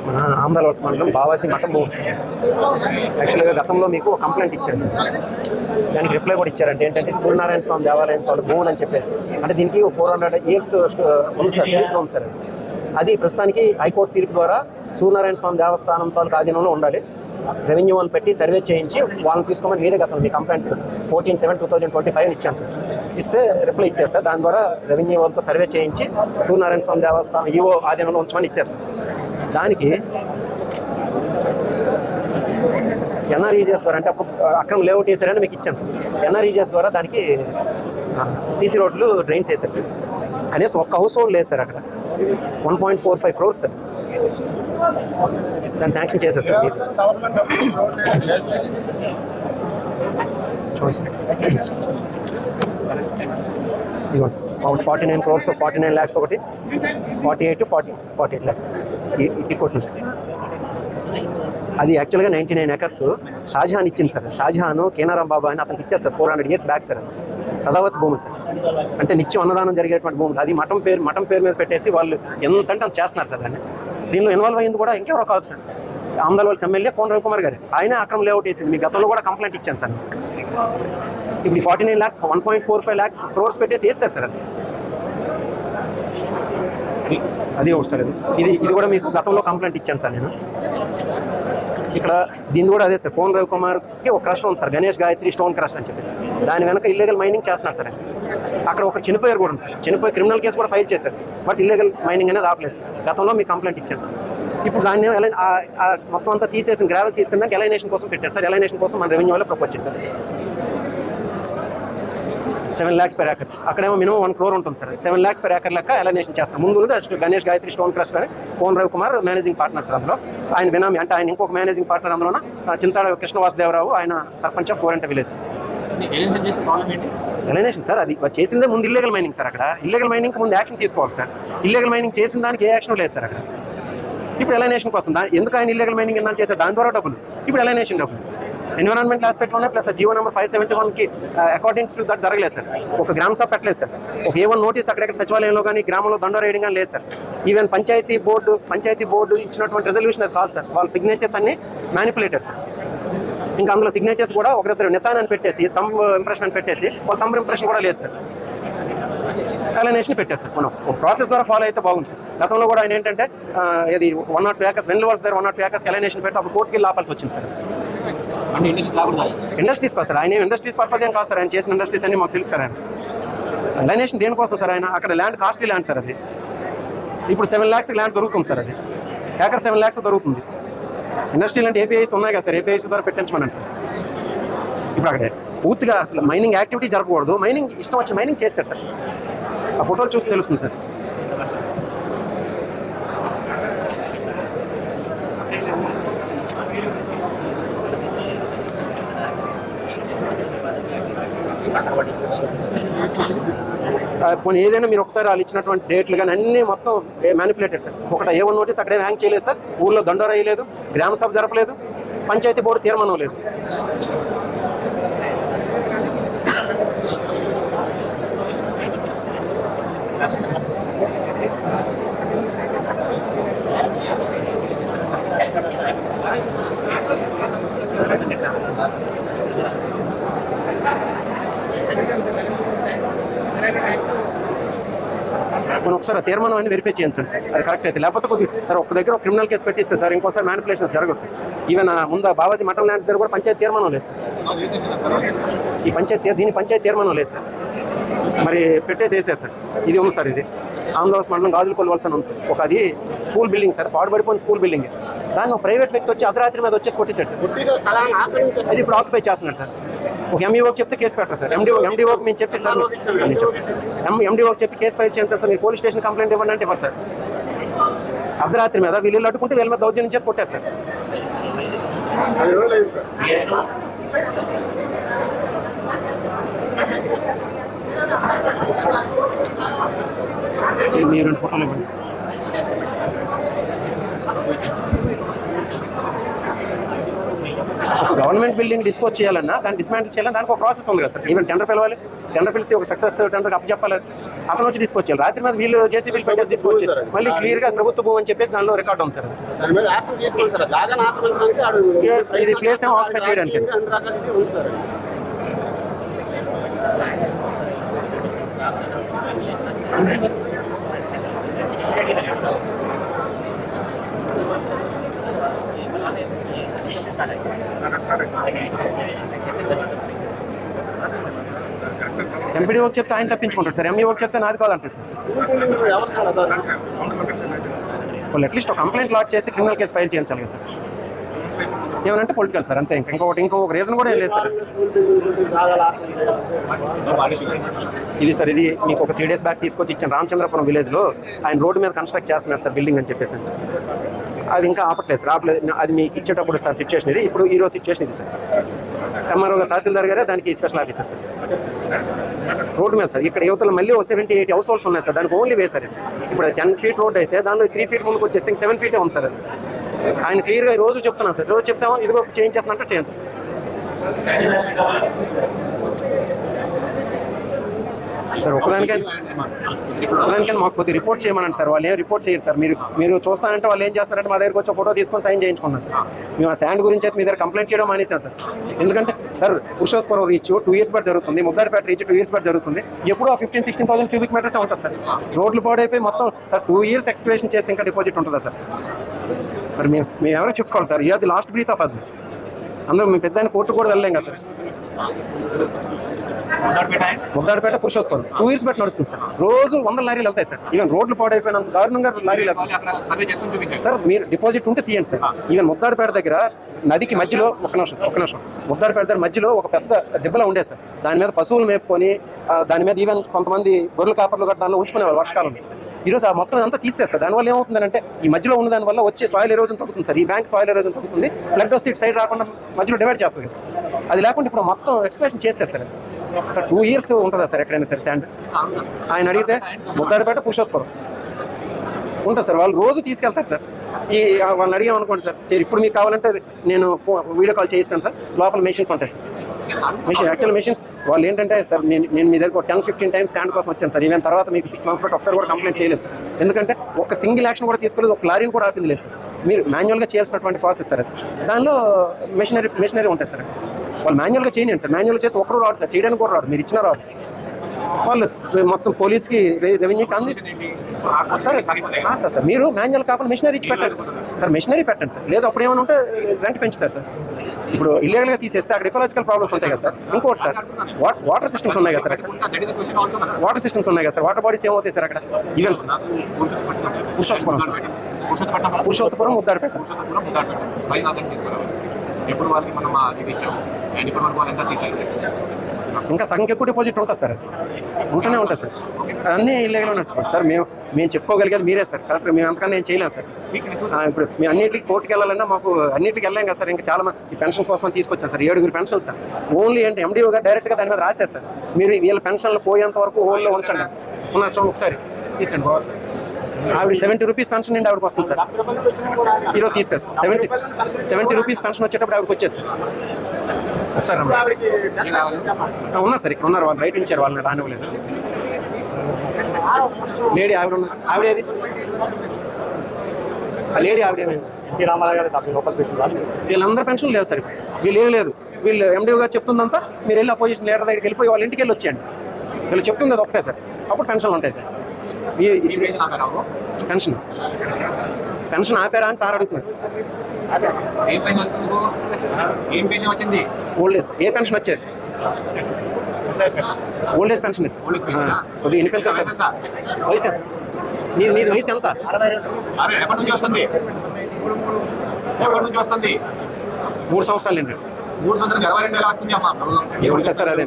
మన ఆంధ్రలోస్ మండలం బావాసి మఠం భూమి సార్. యాక్చువల్గా గతంలో మీకు కంప్లైంట్ ఇచ్చారు, దానికి రిప్లై కూడా ఇచ్చారంటే ఏంటంటే సూర్యనారాయణ స్వామి దేవాలయం తోడు భూములు అని చెప్పేసి. అంటే దీనికి 400 years ఉంది సార్, చరిత్ర ఉంది సార్. అది ప్రస్తుతానికి హైకోర్టు తీర్పు ద్వారా సూర్యనారాయణ స్వామి దేవస్థానం తాలూకు ఆధీనంలో ఉండాలి. రెవెన్యూ వాళ్ళు పెట్టి సర్వే చేయించి వాళ్ళని తీసుకోమని మీరే గతంలో మీ కంప్లైంట్ 14/7/2025 ఇచ్చాను సార్. ఇస్తే రిప్లై ఇచ్చారు సార్. దాని ద్వారా రెవెన్యూ వాళ్ళతో సర్వే చేయించి సూర్యనారాయణ స్వామి దేవస్థానం ఈవో ఆధీనంలో ఉంచమని ఇచ్చారు సార్. దానికి ఎన్ఆర్ఈజీఎస్ ద్వారా, అంటే అప్పుడు అక్రమ లేఅవుట్ వేసారని మీకు ఇచ్చాను సార్. ఎన్ఆర్ఈజీఎస్ ద్వారా దానికి సీసీ రోడ్లు డ్రైన్స్ వేశారు సార్. కనీసం ఒక్క హౌస్ హోల్డ్ లేదు సార్. అక్కడ 1.45 crores సార్ దాన్ని శాంక్షన్ చేశారు సార్. ఇదిగోండి సార్, 49 crores 49 lakhs ఒకటి, 48 lakhs ఈ కొట్టిన సార్. అది యాక్చువల్గా 99 acres షాజహాన్ ఇచ్చింది సార్. షాజహాన్ కేనారాం బాబా అని అతనికి ఇచ్చారు సార్ 400 years బ్యాక్ సార్. సదావత్ భూములు సార్, అంటే నిత్యం అన్నదానం జరిగేటువంటి భూములు. అది మఠం పేరు మీద పెట్టేసి వాళ్ళు ఎంతంటే అంత చేస్తున్నారు సార్. దాన్ని దీనిలో ఇన్వాల్వ్ అయ్యింది కూడా ఇంకెవరో కాదు సార్, ఆమదాలవలస ఎమ్మెల్యే కోన రవికుమార్ గారు. ఆయన అక్రమ లేఅవుట్ వేసింది. మీ గతంలో కూడా కంప్లైంట్ ఇచ్చాను సార్. ఇప్పుడు 49 lakh 1.45 lakh crores పెట్టేసి వేస్తారు సార్. అది ఒకటి సార్. ఇది కూడా మీకు గతంలో కంప్లైంట్ ఇచ్చాను సార్ నేను. ఇక్కడ దీన్ని కూడా అదే సార్, కోన రవికుమార్కి ఒక క్రష్ ఉంది sir, Ganesh Gayatri stone crush అని చెప్పి. దాని వెనక ఇల్లీగల్ మైనింగ్ చేస్తున్నారు సార్. అక్కడ ఒక చనిపోయారు కూడా ఉంది సార్. చనిపోయి క్రిమినల్ కేసు కూడా ఫైల్ చేశారు సార్. బట్ ఇల్లీగల్ మైనింగ్ అనేది ఆపలేదు సార్. గతంలో మీకు కంప్లైంట్ ఇచ్చాను సార్. ఇప్పుడు దాన్ని మొత్తం అంతా తీసేసిన గ్రావెల్ తీసిన దానికి ఎలైనేషన్ కోసం పెట్టారు సార్. ఎలైనేషన్ కోసం మన రెవెన్యూ వాళ్ళు ప్రపోజ్ చేశారు సార్. 7 lakhs per acre. అక్కడేమో మినిమం 1 crore ఉంటుంది సార్. 7 lakhs per acre లెక్క ఎలైనేషన్ చేస్తాం. ముందు గణేష్ గాయత్రి స్టోన్ క్రష్ అని కోన రవికుమార్ మేనేజింగ్ పార్ట్నర్ సార్. అందులో ఆయన బినామీ, అంటే ఆయన ఇంకొక మేనేజింగ్ పార్ట్నర్ అందులో చింతాడ కృష్ణవాసదేవరావు, ఆయన సర్పంచ్ ఆఫ్ కోరంట విలేజ్. ఎలైనేషన్ సార్ అది చేసిందే ముందు ఇల్లీగల్ మైనింగ్ సార్. అక్కడ ఇల్లీగల్ మైనింగ్ ముందు యాక్షన్ తీసుకోవాలి సార్. ఇల్లీగల్ మైనింగ్ చేసిన దానికి ఏ యాక్షన్ లేదు సార్ అక్కడ. ఇప్పుడు ఎలైనేషన్ కోసం ఎందుకు ఆయన ఇల్లీగల్ మైనింగ్ ఎందుకు చేశారు, దాని ద్వారా డబ్బులు. ఇప్పుడు ఎలైనేషన్ డబ్బులు ఎన్విరాన్మెంటల్ ఆస్పెక్ట్లోనే ప్లస్ జీవో నెంబర్ 571కి అకార్డింగ్స్ టు దట్ జరగలేదు సార్. ఒక గ్రామ సభ పెట్టలేదు సార్. ఒక A1 నోటీస్ అక్కడెక్కడ సచివాలయంలో కానీ గ్రామంలో దండో రేయడం కానీ లేదు సార్. ఈవెన్ పంచాయతీ బోర్డు ఇచ్చినటువంటి రెజల్యూషన్ అది కాదు సార్. వాళ్ళ సిగ్నేచర్స్ అన్ని మ్యానిపులేటెడ్ సార్. ఇంకా అందులో సిగ్నేచర్స్ కూడా ఒకరిద్దరు నిశాన్ అని పెట్టేసి, థంబ్ ఇంప్రెషన్ అని పెట్టేసి, వాళ్ళ థంబ్ ఇంప్రెషన్ కూడా లేదు సార్. ఎలైనేషన్ పెట్టారు సార్. మనం ఒక ప్రాసెస్ ద్వారా ఫాలో అయితే బాగుంది సార్. గతంలో కూడా ఆయన ఏంటంటే ఇది 102 acres వెన్లువర్స్ దగ్గర 102 acres ఎలైనేషన్ పెడితే అప్పుడు కోర్టుకి లాపాల్సి వచ్చింది సార్. ఇండస్ట్రీస్ కాదు సార్. ఆయన ఇండస్ట్రీస్ పర్పస్ ఏం కాదు సార్. ఆయన చేసిన ఇండస్ట్రీస్ అన్ని మాకు తెలుసు సార్. ఆయన ఎలైనేషన్ దేనికోసం సార్, ఆయన అక్కడ ల్యాండ్ కాస్ట్లీ ల్యాండ్ సార్. అది ఇప్పుడు 7 lakhs ల్యాండ్ దొరుకుతుంది సార్. అది ఏకర్ 7 lakhs దొరుకుతుంది. ఇండస్ట్రీలు అంటే ఏపీఐస్ ఉన్నాయి కదా సార్, ఏపీఐస్ ద్వారా పెట్టించమన్నాను సార్. ఇప్పుడు అక్కడ పూర్తిగా అసలు మైనింగ్ యాక్టివిటీ జరగకూడదు, మైనింగ్ ఇష్టం వచ్చి మైనింగ్ చేస్తారు సార్. ఆ ఫోటోలు చూసి తెలుస్తుంది సార్. పోనీ ఏదైనా మీరు ఒకసారి వాళ్ళు ఇచ్చినటువంటి డేట్లు కానీ అన్నీ మొత్తం మ్యానిపులేటెడ్ సార్. ఒకటి A1 నోటీస్ అక్కడే హ్యాంగ్ చేయలేదు సార్. ఊళ్ళో దండోరా వేయలేదు, గ్రామ సభ జరపలేదు, పంచాయతీ బోర్డు తీర్మానం లేదు. మనం ఒకసారి తీర్మానం అని వెరిఫై చేయించండి సార్, అది కరెక్ట్ అయితే. లేకపోతే కొద్దిగా సార్ ఒక్క దగ్గర ఒక క్రిమినల్ కేసు పెట్టిస్తే సార్ ఇంకోసారి మ్యానిపులేషన్స్ జరగవు సార్. ఈవెన్ ముందు బాబాజీ మఠం ల్యాండ్స్ దగ్గర కూడా పంచాయతీ తీర్మానం లేదు సార్. ఈ పంచాయతీ తీర్మానం లేదు సార్. మరి పెట్టేసి వేసారు సార్. ఇది ఉంది సార్. ఇది ఆంధ్రప్రదేశ్ మండలం గాజులకొల్లు వలస ఉంది సార్. ఒక అది స్కూల్ బిల్డింగ్ సార్, పాడుపడిపోయిన స్కూల్ బిల్డింగ్. దాన్ని ఒక ప్రైవేట్ వ్యక్తి వచ్చి అర్ధరాత్రి మీద వచ్చేసి కొట్టేశాడు సార్. అది ఇప్పుడు ఆక్యుపై చేస్తున్నాడు సార్. ఒక ఎంఈఓకి చెప్తే కేసు పెట్టారు సార్. ఎండిఓకి మేము చెప్పి సార్ ఎండిఓకి చెప్పి కేసు ఫైల్ చేయండి సార్. మీరు పోలీస్ స్టేషన్ కంప్లైంట్ ఇవ్వండి అంటే ఇవ్వరు సార్. అర్ధరాత్రి మీద వీళ్ళు అడ్డుకుంటే వీళ్ళ మీద దౌర్జన్యం చేసి కొట్టారు సార్. మీరు 2 ఫోటోలు ఇవ్వండి. ఒక గవర్నమెంట్ బిల్డింగ్ డిస్పోజ్ చేయాలన్నా, దాన్ని డిస్మాంటిల్ చేయాలన్నా దానికి ఒక ప్రాసెస్ ఉంది కదా సార్. ఈవెన్ టెండర్ పిలవాలి, టెండర్ పిలిచి ఒక సక్సెస్ టెండర్కి అప్పచెప్పాలి. అతను వచ్చి తీసుకొచ్చారు. రాత్రి మీద వీళ్ళు జేసీబీలు పెట్టేసి తీసుకొచ్చారు. మళ్ళీ క్లియర్ గా ప్రభుత్వ భూమి అని చెప్పేసి దానిలో రికార్డ్ ఉంది సార్. ఇది ప్లేస్ ఏమో ఆక్యుపై చేయడానికి. ఎంపీడీఓకి చెప్తే ఆయన తప్పించుకుంటాడు సార్, ఎంఈఓకి చెప్తే నాది కాదంటాడు సార్. వాళ్ళు అట్లీస్ట్ ఒక కంప్లైంట్ లాట్ చేసి క్రిమినల్ కేసు ఫైల్ చేయించాలి కదా సార్. ఏమనంటే పొలిటికల్ సార్, అంతే. ఇంకొక రీజన్ కూడా ఏం లేదు సార్. ఇది సార్, ఇది మీకు ఒక 3 days బ్యాక్ తీసుకొచ్చి ఇచ్చాను రామచంద్రపురం విలేజ్లో. ఆయన రోడ్డు మీద కన్స్ట్రక్ట్ చేస్తున్నారు సార్ బిల్డింగ్ అని చెప్పేసి. అది ఇంకా ఆపట్లేదు సార్, ఆపలేదు. అది మీకు ఇచ్చేటప్పుడు సార్ సిచ్యువేషన్ ఇది. ఇప్పుడు ఈరోజు సిచ్యువేషన్ ఇది సార్. ఎంఆర్ఓ తహసీల్దార్ గారే దానికి స్పెషల్ ఆఫీసర్ సార్. రోడ్డు మీద సార్, ఇక్కడ యువతలు మళ్ళీ 70-80 హౌస్ హోల్డ్స్ ఉన్నాయి సార్. దానికి ఓన్లీ వే సార్. ఇప్పుడు 10 feet రోడ్ అయితే దానిలో 3 feet ముందుకు వచ్చేస్తే 7 feet ఉంది సార్. అది ఆయన క్లియర్గా రోజు చెప్తున్నాను సార్. రోజు చెప్తాము ఇదిగో చేంజ్ చేస్తానంటే చేయించు సార్. సార్ ఒకదానికైనా మాకు కొద్దిగా రిపోర్ట్ చేయమనండి సార్. వాళ్ళు ఏం రిపోర్ట్ చేయరు సార్. మీరు చూస్తానంటే వాళ్ళు ఏం చేస్తారంటే మా దగ్గరకు వచ్చి ఫోటో తీసుకొని సైన్ చేయించుకున్నాం సార్. మేము ఆ శాండ్ గురించి అయితే మీ దగ్గర కంప్లైంట్ చేయడం మానేసాం సార్. ఎందుకంటే సార్ పురుషోత్పురం రీచ్ 2 years బట్ జరుగుతుంది, ముద్దాడిపేట రీచ్ 2 years బట్ జరుగుతుంది. ఎప్పుడూ 15,000-16,000 cubic meters ఉంటుంది సార్. రోడ్లు పాడైపోయి మొత్తం సార్ 2 years ఎక్స్కవేషన్ చేస్తే ఇంకా డిపాజిట్ ఉంటుందా సార్? మరి మేము ఎవరో చెప్పుకోవాలి సార్. ఇది లాస్ట్ బ్రీత్ ఆఫ్ అస్. అందరూ మీ పెద్ద కోర్టు కూడా వెళ్ళలేం కదా సార్. ముద్దాడిపేట పురుషోత్పురం 2 years బట్టి నడుస్తుంది సార్. రోజు 100 లారీలు వెళ్తాయి సార్. ఈవెన్ రోడ్లు పాడైపోయినంత దారుణంగా లారీలు వెళ్తాయి సార్. మీరు డిపాజిట్ ఉంటే తీయండి సార్. ఈవెన్ ముద్దాడిపేట దగ్గర నదికి మధ్యలో ఒక్క నిమిషం ముద్దాడిపేట దగ్గర మధ్యలో ఒక పెద్ద దిబ్బలా ఉండేది సార్. దాని మీద పశువులు మేపుకొని దాని మీద ఈవెన్ కొంతమంది గొర్రెల కాపర్లు కూడా దానిలో ఉంచుకునేవారు వర్షకాలంలో. ఈరోజు ఆ మొత్తం అంతా తీసేస్తారు. దానివల్ల ఏమవుతుందంటే ఈ మధ్యలో ఉన్న దానివల్ల వచ్చే సాయిల్ ఎరోజన్ తగ్గుతుంది సార్. ఈ బ్యాంక్ సాయిల్ ఎరోజన్ తగ్గుతుంది. ఫ్లడ్ వస్తే ఇటు సైడ్ రాకుండా మధ్యలో డివైడ్ చేస్తుంది కదా సార్. అది లేకుండా ఇప్పుడు మొత్తం ఎక్స్ప్రెషన్ చేస్తారు సార్. సార్ 2 years ఉంటుందా సార్ ఎక్కడైనా సరే శాండ్? ఆయన అడిగితే ముద్దాడిపేట పురుషోత్పురం ఉంటుంది సార్. వాళ్ళు రోజు తీసుకెళ్తారు సార్. వాళ్ళని అడిగామనుకోండి సార్, ఇప్పుడు మీకు కావాలంటే నేను వీడియో కాల్ చేయిస్తాను సార్. లోపల మెషిన్స్ ఉంటాయి సార్. యాక్చువల్ మెషిన్స్ వాళ్ళు ఏంటంటే సార్, నేను మీ దగ్గర 10-15 times స్టాండ్ కోసం వచ్చాను సార్. ఈవెన్ తర్వాత మీకు 6 months బట్టి ఒకసారి కూడా కంప్లైంట్ చేయలేదు సార్. ఎందుకంటే ఒక సింగిల్ యాక్షన్ కూడా తీసుకోలేదు, ఒక లారీని కూడా ఆపింది లేదు సార్. మీరు మాన్యువల్గా చేయాల్సినటువంటి ప్రాసెస్ సార్. అది దానిలో మెషినరీ ఉంటాయి సార్. వాళ్ళు మాన్యువల్గా చేయండి సార్. మాన్యువల్ చేస్తే ఒక్కరు రాడు సార్, చేయడానికి కూడా రాడు. మీరు ఇచ్చిన రాదు. వాళ్ళు మొత్తం పోలీస్కి రెవెన్యూకి అంది సార్. మీరు మాన్యువల్ కాకుండా మెషినరీ ఇచ్చి పెట్టండి సార్. మెషినరీ పెట్టండి సార్. లేదు అప్పుడు ఏమైనా ఉంటే రెంట్ పెంచుతారు సార్. ఇప్పుడు ఇల్లీగల్గా తీసేస్తే అక్కడ ఎకలాజికల్ ప్రాబ్లమ్స్ ఉంటాయి కదా సార్. ఇంకోటి సార్, వాటర్ సిస్టమ్స్ ఉన్నాయి కదా సార్. అక్కడ వాటర్ సిస్టమ్స్ ఉన్నాయి కదా సార్. వాటర్ బాడీస్ ఏమవుతాయి సార్ అక్కడ? ఈవెన్ పురుషోత్పురం ముద్దాడిపేట ఇంకా సగం ఎక్కువ డిపాజిట్ ఉంటుంది సార్. ఉంటూనే ఉంటుంది సార్. అన్నీ ఇల్లీగల్ నడుచుకోండి సార్. మేము చెప్పుకోగలిగేది మీరే సార్. కరెక్ట్. మేము అంతకన్నా నేను చేయలేము సార్. ఇప్పుడు మేము అన్నింటికి కోర్టుకి వెళ్ళాలన్నా మాకు అన్నింటికి వెళ్ళాం కదా సార్. ఇంకా చాలా మంది ఈ పెన్షన్స్ కోసం తీసుకొచ్చాను సార్. 7 pension sir. ఓన్లీ అంటే ఎండిఓ గారు డైరెక్ట్గా దాని మీద రాశారు సార్. మీరు వీళ్ళ పెన్షన్లు పోయేంత వరకు హోల్లో ఉంచండి. చూడండి ఒకసారి తీసండి. ఆవిడ 70 rupees పెన్షన్ నుండి ఆవిడకి వస్తుంది సార్. ఈరోజు తీస్తారు 70 rupees పెన్షన్ వచ్చేటప్పుడు ఆవిడకి వచ్చేది సార్. ఒకసారి ఉన్నారు సార్, ఇక్కడ ఉన్నారు. వాళ్ళు రైట్ ఇచ్చారు, వాళ్ళని రానివ్వలేదు. లేడీ ఆవిడ ఉన్నారు. ఆవిడేది ఆ లేడీ ఆవిడేమైంది? వీళ్ళందరూ పెన్షన్ లేవు సార్. వీళ్ళు ఏం లేదు. వీళ్ళు ఎండిఓ గారు చెప్తుందంతా మీరు వెళ్ళి అపోజిషన్ లీడర్ దగ్గరికి వెళ్ళిపోయి వాళ్ళ ఇంటికి వెళ్ళి వచ్చేయండి. వీళ్ళు చెప్తుంది అది ఒకటే సార్. అప్పుడు పెన్షన్లు ఉంటాయి సార్. పెన్షన్ ఆపారా అని సార్ అడుగుతున్నారు. ఓల్డ్ ఏజ్ ఏ పెన్షన్ వచ్చేది? ఓల్డ్ ఏజ్ పెన్షన్ ఇస్తారు. కొద్దిగా వినిపించారు సార్. వయసు నీది వయసు ఎంత? 3 సంవత్సరాలు ఏంటి సార్? 3 సంవత్సరాలు 22 వచ్చింది అమ్మా. ఎవరు చేస్తారు అదే?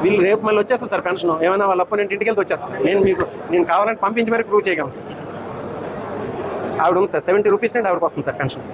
వీళ్ళు రేపు మళ్ళీ వచ్చేస్తారు సార్ పెన్షన్. ఏమైనా వాళ్ళ అప్పటి ఇంటికి వెళ్తే వచ్చేస్తారు. నేను కావాలంటే పంపించి మరి ప్రూవ్ చేయగలను సార్. ఆవిడ ఉంది సార్. 70 rupees నుండి ఆవిడకి వస్తుంది సార్ పెన్షన్.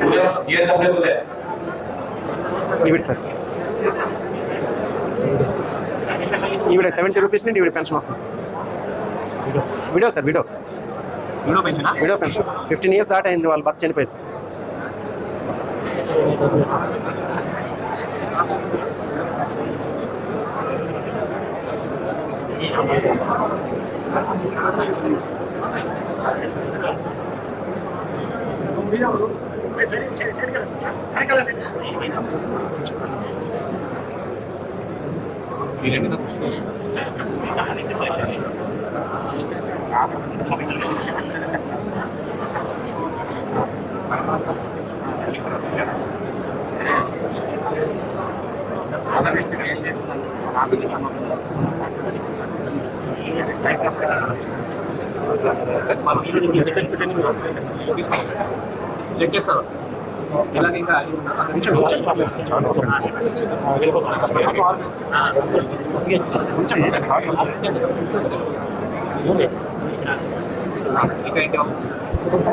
उद्या जीएस अपडेट उद्या ఈవిడ సార్ ఈవిడ 70 రూపీస్ నుండి ఈవిడ పెన్షన్ వస్తుంది sir. Widow sir, widow video పెంచినా విడో పెన్షన్ సార్. 15 ఇయర్స్ దాకా అయింది, వాళ్ళ భర్త చనిపోయి సార్. చెక్ చేస్తారు ఇలాగ ఇంకా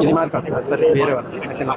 ఇది మాది కాదు సార్, వేరే వాళ్ళు.